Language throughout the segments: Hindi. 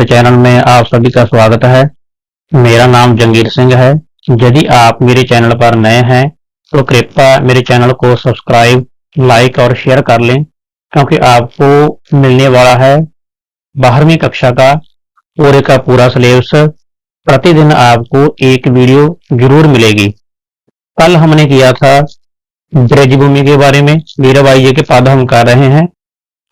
मेरे चैनल में आप सभी का स्वागत है। मेरा नाम जंगीर सिंह है। यदि आप मेरे चैनल पर नए हैं तो कृपया मेरे चैनल को सब्सक्राइब, लाइक और शेयर कर लें, क्योंकि आपको मिलने वाला है 12वीं कक्षा का पूरे का पूरा सिलेबस। प्रतिदिन आपको एक वीडियो जरूर मिलेगी। कल हमने किया था ब्रजभूमि के बारे में, मीराबाई जी के पद हम कर रहे हैं,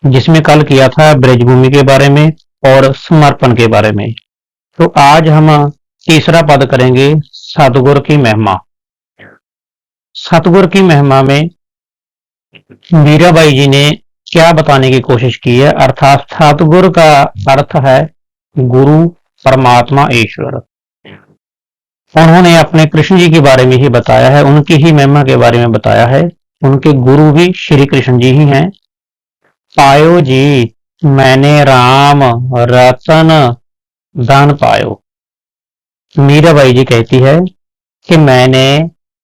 जिसमें कल किया था ब्रजभूमि के बारे में और समर्पण के बारे में। तो आज हम तीसरा पद करेंगे, सतगुर की महिमा। सतगुर की महिमा में मीराबाई जी ने क्या बताने की कोशिश की है, अर्थात सतगुर का अर्थ है गुरु, परमात्मा, ईश्वर। उन्होंने अपने कृष्ण जी के बारे में ही बताया है, उनकी ही महिमा के बारे में बताया है। उनके गुरु भी श्री कृष्ण जी ही हैं। पायो जी मैंने राम रतन धन पायो। मीराबाई जी कहती है कि मैंने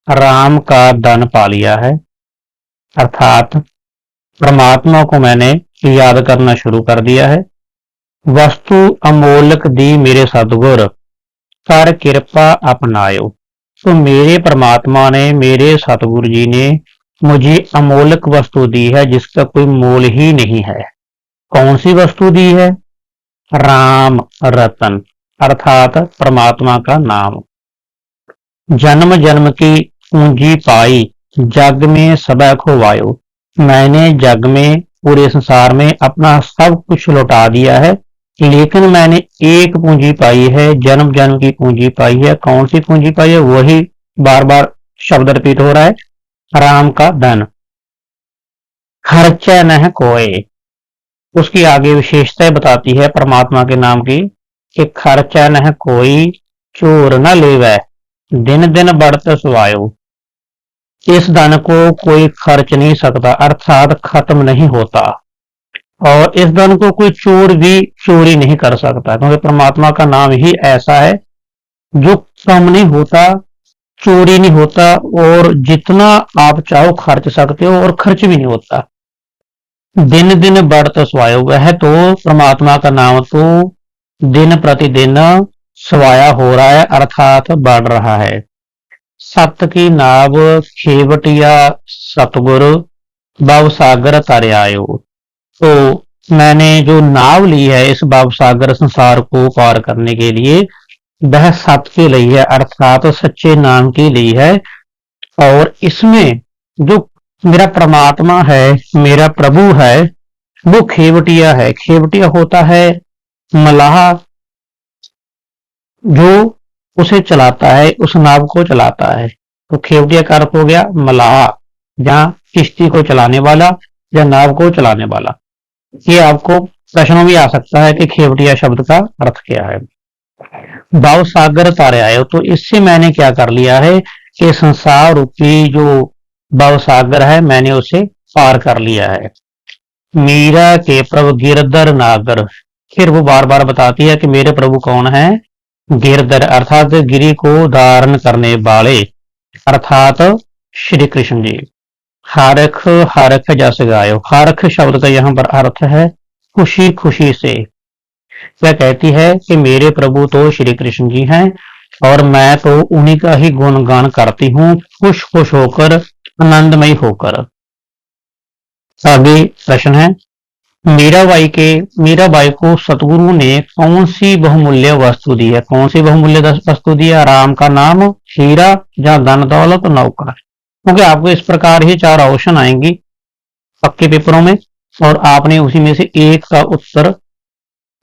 राम का धन पा लिया है, अर्थात परमात्मा को मैंने याद करना शुरू कर दिया है। वस्तु अमोलक दी मेरे सतगुर, कर कृपा अपनायो। तो मेरे परमात्मा ने, मेरे सतगुरु जी ने मुझे अमोलक वस्तु दी है, जिसका कोई मोल ही नहीं है। कौन सी वस्तु दी है? राम रतन, अर्थात परमात्मा का नाम। जन्म जन्म की पूंजी पाई, जग में सब खोवायो। मैंने जग में, पूरे संसार में अपना सब कुछ लौटा दिया है, लेकिन मैंने एक पूंजी पाई है, जन्म जन्म की पूंजी पाई है। कौन सी पूंजी पाई है? वही बार बार शब्द रिपीट हो रहा है, राम का धन। खर्चा न कोय। उसकी आगे विशेषताएं बताती है परमात्मा के नाम की कि खर्चा न कोई, चोर न लेवै, दिन दिन बढ़त सुवायो। इस धन को कोई खर्च नहीं सकता, अर्थात खत्म नहीं होता, और इस धन को कोई चोर भी चोरी नहीं कर सकता, क्योंकि परमात्मा का नाम ही ऐसा है जो कम नहीं होता, चोरी नहीं होता, और जितना आप चाहो खर्च सकते हो और खर्च भी नहीं होता। दिन दिन बढ़त स्वायो, वह तो परमात्मा का नाम तो दिन प्रतिदिन स्वाया हो रहा है, अर्थात बढ़ रहा है। सत की नाव खेवटिया सतगुर, भव सागर तर आयो। तो मैंने जो नाव ली है इस भव सागर संसार को पार करने के लिए, वह सत की ली है, अर्थात सच्चे नाम की ली है। और इसमें जो मेरा परमात्मा है, मेरा प्रभु है, वो खेवटिया है। खेवटिया होता है मलाह, जो उसे चलाता है, उस नाव को चलाता है। तो खेवटिया का अर्थ हो गया मलाह, जहां किश्ती को चलाने वाला या नाव को चलाने वाला। ये आपको प्रश्न भी आ सकता है कि खेवटिया शब्द का अर्थ क्या है। भाव सागर तारे आए, तो इससे मैंने क्या कर लिया है कि संसार रूपी जो भाव सागर है, मैंने उसे पार कर लिया है। मीरा के प्रभु गिरधर नागर। फिर वो बार बार बताती है कि मेरे प्रभु कौन है? गिरधर, अर्थात गिरी को धारण करने वाले, अर्थात श्री कृष्ण जी। हारख हारख जस गायो। हारख शब्द का यहाँ पर अर्थ है खुशी खुशी से। वह कहती है कि मेरे प्रभु तो श्री कृष्ण जी हैं, और मैं तो उन्हीं का ही गुणगान करती हूँ, खुश खुश होकर, आनंदमय होकर। आगे प्रश्न है, मीराबाई को सतगुरु ने कौन सी बहुमूल्य वस्तु दी है? कौन सी बहुमूल्य वस्तु दी है? राम का नाम, हीरा, जहां धन दौलत, नौका। क्योंकि आपको इस प्रकार ही 4 ऑप्शन आएंगी पक्के पेपरों में, और आपने उसी में से एक का उत्तर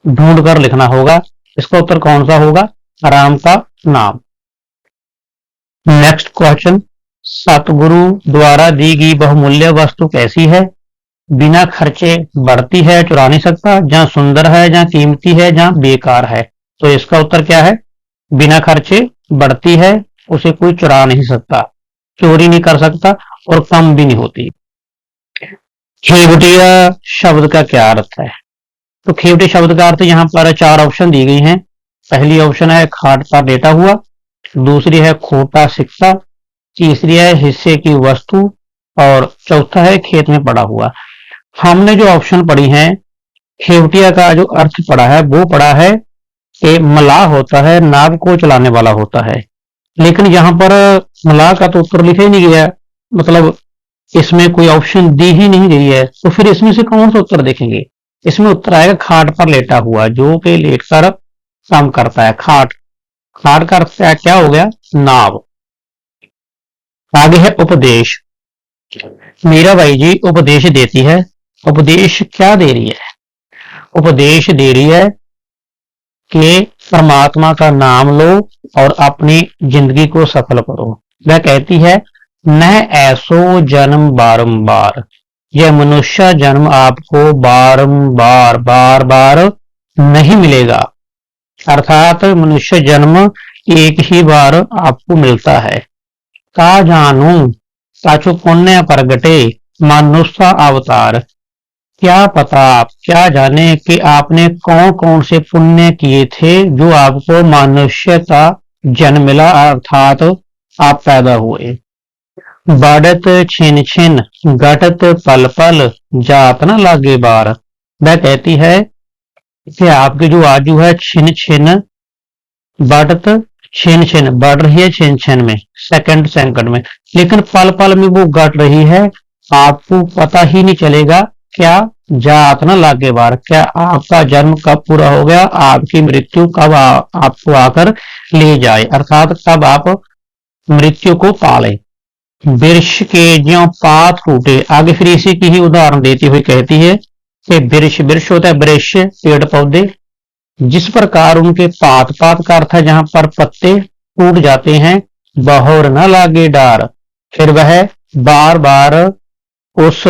ढूंढ कर लिखना होगा। इसका उत्तर कौन सा होगा? राम का नाम। नेक्स्ट क्वेश्चन, सतगुरु द्वारा दी गई बहुमूल्य वस्तु कैसी है? बिना खर्चे बढ़ती है, चुरा नहीं सकता, जहां सुंदर है, जहां कीमती है, जहां बेकार है। तो इसका उत्तर क्या है? बिना खर्चे बढ़ती है, उसे कोई चुरा नहीं सकता, चोरी नहीं कर सकता, और कम भी नहीं होती। खेवटिया शब्द का क्या अर्थ है? तो खेवटी शब्द का अर्थ यहाँ पर 4 ऑप्शन दी गई हैं। पहली ऑप्शन है खाट पर लेटा हुआ, दूसरी है खोटा सिक्का, तीसरी है हिस्से की वस्तु, और चौथा है खेत में पड़ा हुआ। हमने जो ऑप्शन पढ़ी हैं, खेवटिया का जो अर्थ पड़ा है वो पड़ा है कि मलाह होता है, नाव को चलाने वाला होता है, लेकिन यहाँ पर मलाह का तो उत्तर लिखा ही नहीं गया, मतलब इसमें कोई ऑप्शन दी ही नहीं गई है, तो फिर इसमें से कौन सा उत्तर देखेंगे? इसमें उत्तर आएगा खाट पर लेटा हुआ, जो कि लेटकर काम करता है। खाट, खाट का अर्थ क्या हो गया? नाव। आगे है उपदेश। मीराबाई जी उपदेश देती है। उपदेश क्या दे रही है? उपदेश दे रही है कि परमात्मा का नाम लो और अपनी जिंदगी को सफल करो। वह कहती है, न ऐसो जन्म बारंबार, यह मनुष्य जन्म आपको बारंबार बार बार नहीं मिलेगा। अर्थात मनुष्य जन्म एक ही बार आपको मिलता है। का जानू साचो पुण्य प्रगटे मनुष्य अवतार, क्या पता, आप क्या जाने कि आपने कौन कौन से पुण्य किए थे जो आपको मनुष्य का जन्म मिला, अर्थात आप पैदा हुए। बढ़त छिन छिन घटत पल पल जात न लागे बार। वह कहती है कि आपकी जो आयु है छिन छिन बढ़त, छिन छिन बढ़ रही है, छिन छिन में, सेकंड सेकंड में, लेकिन पल पल में वो घट रही है, आपको पता ही नहीं चलेगा। क्या? जात न लागे बार, क्या आपका जन्म कब पूरा हो गया, आपकी मृत्यु कब आपको आकर ले जाए, अर्थात कब आप मृत्यु को पाले। वृक्ष के ज्यों पात टूटे, आगे फिर इसी की ही उदाहरण देती हुई कहती है कि वृक्ष, वृक्ष होता है वृक्ष, पेड़ पौधे, जिस प्रकार उनके पात, पात का अर्थ है जहां पर पत्ते टूट जाते हैं, बहोर न लागे डार, फिर वह बार बार उस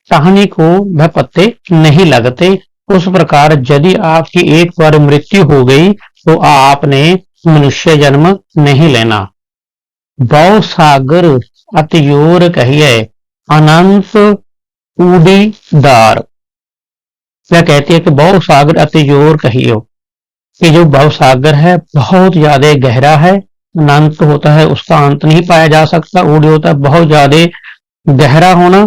टहनी को वह पत्ते नहीं लगते। उस प्रकार यदि आपकी एक बार मृत्यु हो गई तो आपने मनुष्य जन्म नहीं लेना। भव सागर अतियोर कहिए अनंत उड़ीदार। वह कहती है कि भव सागर अतियोर कहियो, कि जो भव सागर है बहुत ज्यादा गहरा है, अनंत होता है उसका अंत नहीं पाया जा सकता, उड़ी होता है बहुत ज्यादा गहरा होना,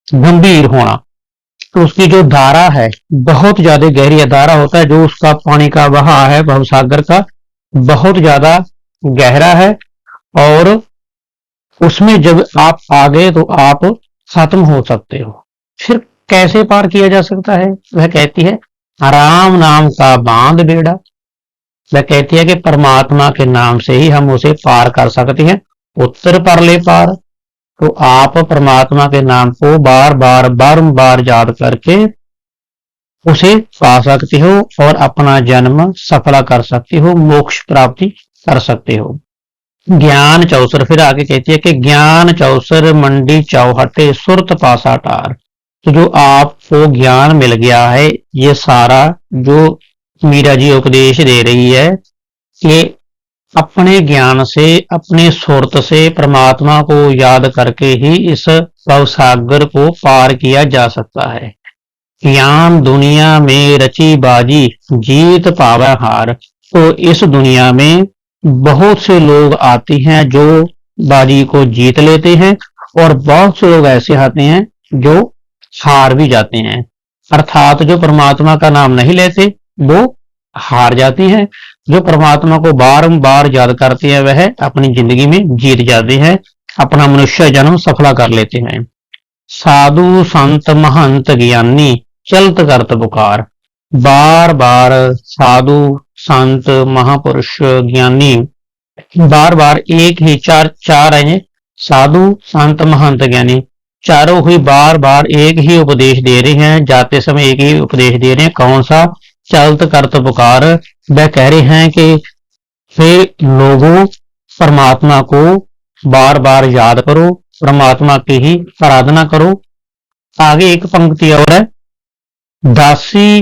गंभीर होना, तो उसकी जो धारा है बहुत ज्यादा गहरी धारा होता है, जो उसका पानी का बहाव है भवसागर का बहुत ज्यादा गहरा है, और उसमें जब आप आ गए तो आप खत्म हो सकते हो। फिर कैसे पार किया जा सकता है? वह कहती है, राम नाम का बांध बेड़ा। वह कहती है कि परमात्मा के नाम से ही हम उसे पार कर सकते हैं, उत्तर पर ले पार। तो आप परमात्मा के नाम को बार बार बारंबार याद करके उसे पा सकते हो और अपना जन्म सफल कर सकते हो, मोक्ष प्राप्ति कर सकते हो। ज्ञान चौसर, फिर आगे कहती है कि ज्ञान चौसर मंडी चौहटे सुरत पासा टार। तो जो आपको ज्ञान मिल गया है, ये सारा जो मीरा जी उपदेश दे रही है कि अपने ज्ञान से, अपने सुरत से परमात्मा को याद करके ही इस भवसागर को पार किया जा सकता है। ज्ञान दुनिया में रची बाजी जीत पावे हार। तो इस दुनिया में बहुत से लोग आते हैं जो बाजी को जीत लेते हैं, और बहुत से लोग ऐसे आते हैं जो हार भी जाते हैं, अर्थात जो परमात्मा का नाम नहीं लेते वो हार जाती हैं, जो परमात्मा को बारंबार याद करते हैं वह अपनी जिंदगी में जीत जाते हैं, अपना मनुष्य जन्म सफला कर लेते हैं। साधु संत महंत ज्ञानी चलत करत पुकार। बार बार साधु संत महापुरुष ज्ञानी बार बार एक ही चार चार है, साधु संत महंत ज्ञानी चारों ही बार बार एक ही उपदेश दे रहे हैं, जाते समय एक ही उपदेश दे रहे हैं। कौन सा? चलत करत पुकार। वह कह रहे हैं कि हे लोगों, परमात्मा को बार बार याद करो, परमात्मा की ही आराधना करो। आगे एक पंक्ति और है, दासी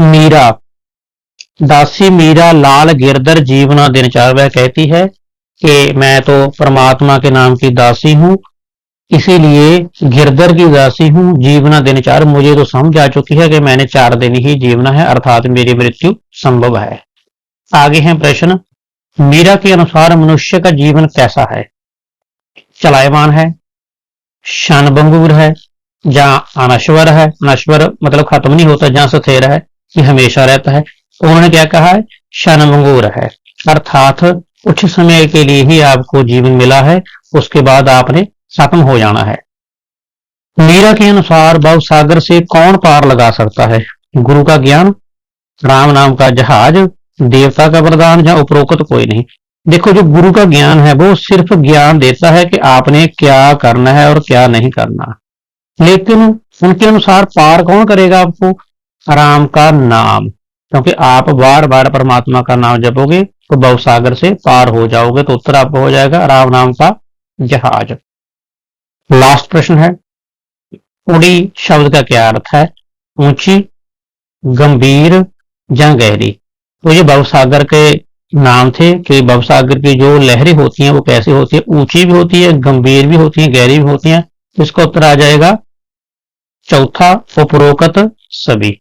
मीरा, दासी मीरा लाल गिरधर जीवना दिन चार। वह कहती है कि मैं तो परमात्मा के नाम की दासी हूं, इसीलिए गिरधर की दासी हूं, जीवना दिन चार। मुझे तो समझ आ चुकी है कि मैंने 4 दिन ही जीवना है, अर्थात मेरी मृत्यु संभव है। आगे है प्रश्न, मीरा के अनुसार मनुष्य का जीवन कैसा है? चलायमान है, क्षणभंगुर है, जहां अनश्वर है, नश्वर मतलब खत्म नहीं होता, जहां स्थिर है कि हमेशा रहता है, उन्होंने क्या कहा है, क्षणभंगुर है, अर्थात कुछ समय के लिए ही आपको जीवन मिला है, उसके बाद आपने खत्म हो जाना है। मीरा के अनुसार भव सागर से कौन पार लगा सकता है? गुरु का ज्ञान, राम नाम का जहाज, देवता का वरदान या उपरोक्त कोई नहीं। देखो, जो गुरु का ज्ञान है वो सिर्फ ज्ञान देता है कि आपने क्या करना है और क्या नहीं करना, लेकिन उनके अनुसार पार कौन करेगा आपको? राम का नाम, क्योंकि आप बार बार परमात्मा का नाम जपोगे तो भव सागर से पार हो जाओगे। तो उत्तर आपको हो जाएगा राम नाम का जहाज। लास्ट प्रश्न है, उड़ी शब्द का क्या अर्थ है? ऊंची, गंभीर या गहरी? तो ये भवसागर के नाम थे कि भवसागर की जो लहरें होती हैं वो कैसी होती है, ऊंची भी होती है, गंभीर भी होती है, गहरी भी होती है। तो इसका उत्तर आ जाएगा चौथा, उपरोक्त सभी।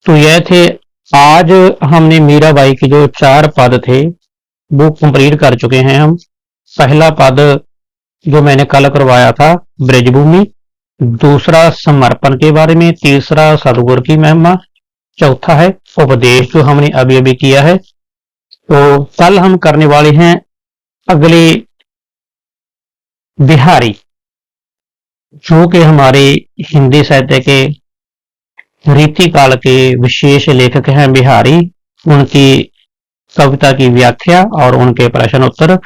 तो यह थे, आज हमने मीराबाई के जो 4 पद थे वो कंप्लीट कर चुके हैं हम। पहला पद जो मैंने कल करवाया था ब्रजभूमि, दूसरा समर्पण के बारे में, तीसरा सदगुरु की महिमा, चौथा है उपदेश जो हमने अभी अभी किया है। तो कल हम करने वाले हैं अगले बिहारी, जो कि हमारे हिंदी साहित्य के रीतिकाल के विशेष लेखक हैं बिहारी। उनकी कविता की व्याख्या और उनके प्रश्न उत्तर।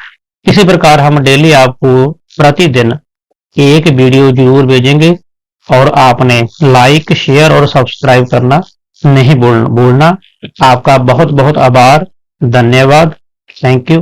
इसी प्रकार हम डेली आपको प्रतिदिन एक वीडियो जरूर भेजेंगे और आपने लाइक, शेयर और सब्सक्राइब करना नहीं भूलना। आपका बहुत बहुत आभार, धन्यवाद, थैंक यू।